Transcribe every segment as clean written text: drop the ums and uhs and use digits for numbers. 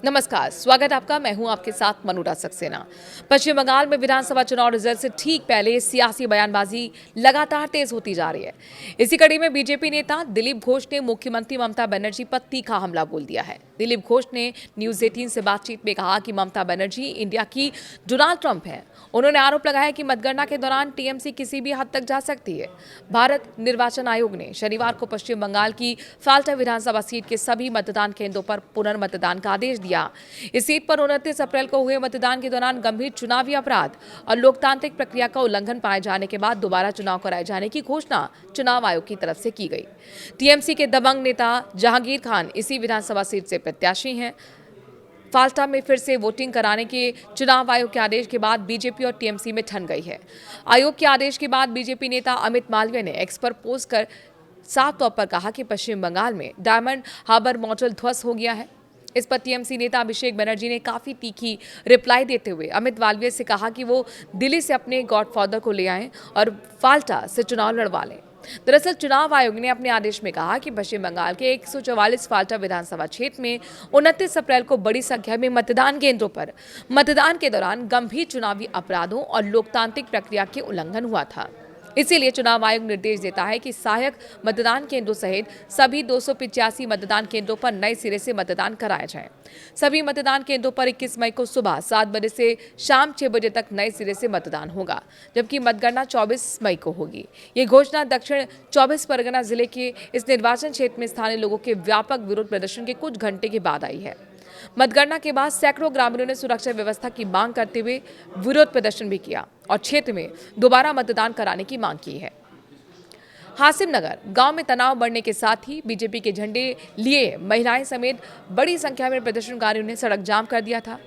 नमस्कार, स्वागत आपका। मैं हूं आपके साथ मनुरा सक्सेना। पश्चिम बंगाल में विधानसभा चुनाव रिजल्ट से ठीक पहले सियासी बयानबाजी लगातार तेज होती जा रही है। इसी कड़ी में बीजेपी नेता दिलीप घोष ने मुख्यमंत्री ममता बनर्जी पर तीखा हमला बोल दिया है। दिलीप घोष ने न्यूज 18 से बातचीत में कहा कि ममता बनर्जी इंडिया की डोनाल्ड ट्रंप है। उन्होंने आरोप लगाया कि मतगणना के दौरान टीएमसी किसी भी हद तक जा सकती है। भारत निर्वाचन आयोग ने शनिवार को पश्चिम बंगाल की फाल्टा विधानसभा सीट के सभी मतदान केंद्रों पर पुनर्मतदान का आदेश दिया। इस सीट पर 29 अप्रैल को हुए मतदान के दौरान गंभीर चुनावी अपराध और लोकतांत्रिक प्रक्रिया का उल्लंघन पाए जाने के बाद दोबारा चुनाव कराए जाने की घोषणा चुनाव आयोग की तरफ से की गई। टीएमसी के दबंग नेता जहांगीर खान इसी विधानसभा सीट से प्रत्याशी हैं। फाल्टा में फिर से वोटिंग कराने के चुनाव आयोग के आदेश के बाद बीजेपी और टीएमसी में ठन गई है। आयोग के आदेश के बाद बीजेपी नेता अमित मालवीय ने एक्स पर पोस्ट कर साफ तौर पर कहा कि पश्चिम बंगाल में डायमंड हार्बर मॉडल ध्वस्त हो गया है। इस पर टीएमसी नेता अभिषेक बनर्जी ने काफी तीखी रिप्लाई देते हुए अमित मालवीय से कहा कि वो दिल्ली से अपने गॉडफादर को ले आएं और फाल्टा से चुनाव लड़वा लें। दरअसल चुनाव आयोग ने अपने आदेश में कहा कि पश्चिम बंगाल के 144 फाल्टा विधानसभा क्षेत्र में 29 अप्रैल को बड़ी संख्या में मतदान केंद्रों पर मतदान के दौरान गंभीर चुनावी अपराधों और लोकतांत्रिक प्रक्रिया के उल्लंघन हुआ था। इसीलिए चुनाव आयोग निर्देश देता है कि सहायक मतदान केंद्रों सहित सभी 285 मतदान केंद्रों पर नए सिरे से मतदान कराया जाए। सभी मतदान केंद्रों पर 21 मई को सुबह 7 बजे से शाम 6 बजे तक नए सिरे से मतदान होगा, जबकि मतगणना 24 मई को होगी। ये घोषणा दक्षिण 24 परगना जिले के इस निर्वाचन क्षेत्र में स्थानीय लोगों के व्यापक विरोध प्रदर्शन के कुछ घंटे के बाद आई है। मतगणना के बाद सैकड़ों ग्रामीणों ने सुरक्षा व्यवस्था की मांग करते हुए विरोध प्रदर्शन भी किया और क्षेत्र में दोबारा मतदान कराने की मांग की है। हासिम नगर गांव में तनाव बढ़ने के साथ ही बीजेपी के झंडे लिए महिलाएं समेत बड़ी संख्या में प्रदर्शनकारियों ने सड़क जाम कर दिया था।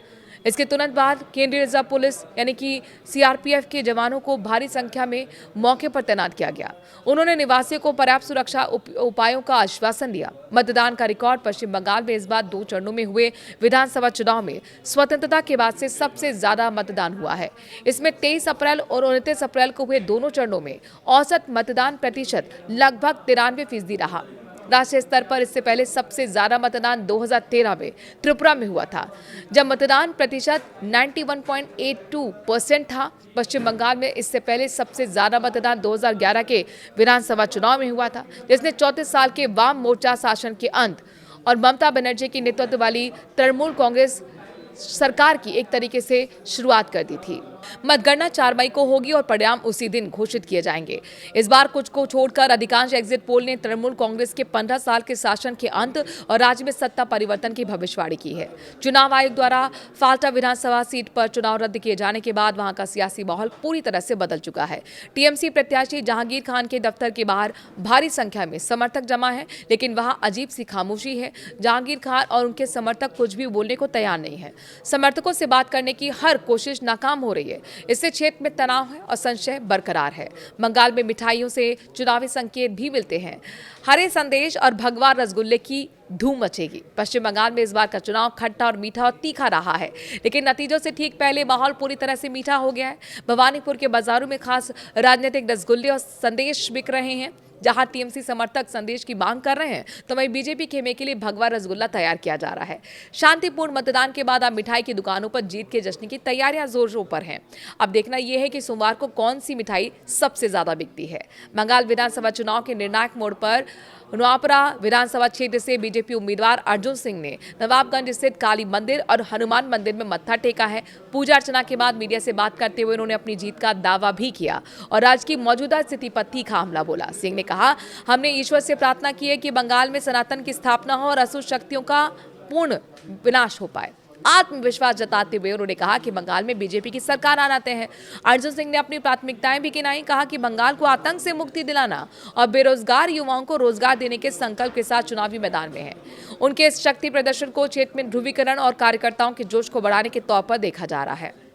इसके तुरंत बाद केंद्रीय रिजर्व पुलिस यानी कि सीआरपीएफ के जवानों को भारी संख्या में मौके पर तैनात किया गया। उन्होंने निवासियों को पर्याप्त सुरक्षा उपायों का आश्वासन दिया। मतदान का रिकॉर्ड पश्चिम बंगाल में इस बार 2 चरणों में हुए विधानसभा चुनाव में स्वतंत्रता के बाद से सबसे ज्यादा मतदान हुआ है। इसमें 23 अप्रैल और 29 अप्रैल को हुए दोनों चरणों में औसत मतदान प्रतिशत लगभग 93% रहा। राष्ट्रीय स्तर पर इससे पहले सबसे ज्यादा मतदान 2013 में त्रिपुरा में हुआ था, जब मतदान प्रतिशत 91.82% था। पश्चिम बंगाल में इससे पहले सबसे ज्यादा मतदान 2011 के विधानसभा चुनाव में हुआ था, जिसने 34 साल के वाम मोर्चा शासन के अंत और ममता बनर्जी की नेतृत्व वाली तृणमूल कांग्रेस सरकार की एक तरीके से शुरुआत कर दी थी। मतगणना 4 मई को होगी और परिणाम उसी दिन घोषित किए जाएंगे। इस बार कुछ को छोड़कर अधिकांश एग्जिट पोल ने तृणमूल कांग्रेस के 15 साल के शासन के अंत और राज्य में सत्ता परिवर्तन की भविष्यवाणी की है। चुनाव आयोग द्वारा फाल्टा विधानसभा सीट पर चुनाव रद्द किए जाने के बाद वहां का सियासी माहौल पूरी तरह से बदल चुका है। टीएमसी प्रत्याशी जहांगीर खान के दफ्तर के बाहर भारी संख्या में समर्थक जमा है, लेकिन वहां अजीब सी खामोशी है। जहांगीर खान और उनके समर्थक कुछ भी बोलने को तैयार नहीं है। समर्थकों से बात करने की हर कोशिश नाकाम हो रही है। इससे क्षेत्र में तनाव है और संशय बरकरार है। बंगाल में मिठाइयों से चुनावी संकेत भी मिलते हैं। हरे संदेश और भगवा रसगुल्ले की धूम मचेगी। पश्चिम बंगाल में इस बार का चुनाव खट्टा और मीठा और तीखा रहा है, लेकिन नतीजों से ठीक पहले माहौल पूरी तरह से मीठा हो गया है। भवानीपुर के बाजारों में खास राजनीतिक रसगुल्ले और संदेश बिक रहे हैं। जहां टीएमसी समर्थक संदेश की मांग कर रहे हैं, तो वहीं बीजेपी खेमे के लिए भगवा रसगुल्ला तैयार किया जा रहा है। शांतिपूर्ण मतदान के बाद अब मिठाई की दुकानों पर जीत के जश्न की तैयारियां जोरों पर हैं। अब देखना यह है कि सोमवार को कौन सी मिठाई सबसे ज्यादा बिकती है। बंगाल विधानसभा चुनाव के निर्णायक मोड़ पर नवापरा विधानसभा क्षेत्र से बीजेपी उम्मीदवार अर्जुन सिंह ने नवाबगंज स्थित काली मंदिर और हनुमान मंदिर में मत्था टेका है। पूजा अर्चना के बाद मीडिया से बात करते हुए उन्होंने अपनी जीत का दावा भी किया और राज्य की मौजूदा स्थिति पर तीखा हमला बोला। सिंह ने कहा, हमने ईश्वर से प्रार्थना की है कि बंगाल में सनातन की स्थापना हो और असुर शक्तियों का पूर्ण विनाश हो पाए। आत्मविश्वास जताते हुए उन्होंने कहा कि बंगाल में बीजेपी की सरकार आना तय है। अर्जुन सिंह ने अपनी प्राथमिकताएं भी गिनाई। कहा कि बंगाल को आतंक से मुक्ति दिलाना और बेरोजगार युवाओं को रोजगार देने के संकल्प के साथ चुनावी मैदान में है। उनके इस शक्ति प्रदर्शन को क्षेत्र में ध्रुवीकरण और कार्यकर्ताओं के जोश को बढ़ाने के तौर पर देखा जा रहा है।